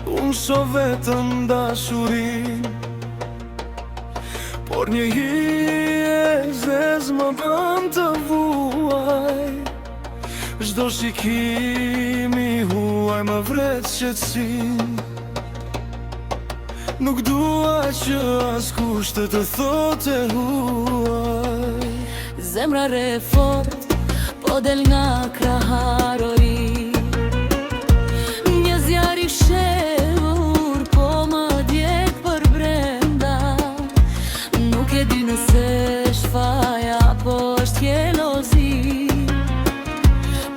unë shoh vetëm dashurin. Por një hije zez më bën të vuaj, çdo shikimi huaj më vret qetësin. Nuk dua që askush të thotë huaj. Zemra re fort, po del nga kraharori. Një zjarr i shehur, po më djeg për brenda. Nuk e di nëse shfaja, po është jelozi.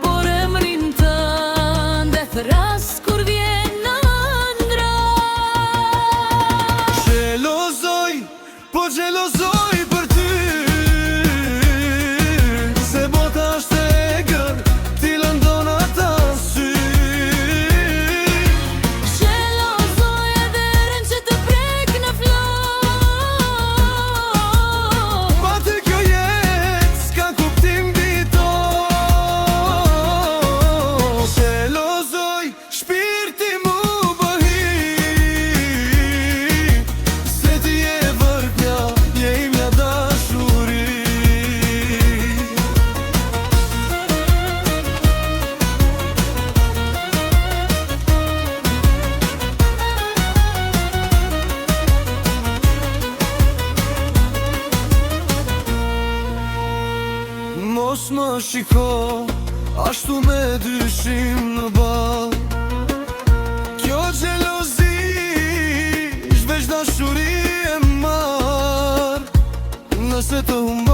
Por emrin tënd e thras kur vjen në ëndra. Xhelozoj, po xhelozoj për ty, se bota është e gër, ti lëndon ata sy. Xhelozoj edhe rën që të prek në flor. Pa ty kjo jetë s'ka kuptim bito. Xhelozoj, shpirti mu bëhi, se ti je vërtja, je imja dashuri. Mos më shiko ashtu me dyshim në ball. Kjo xhelozi është veç dashuri e marr. Nëse të humba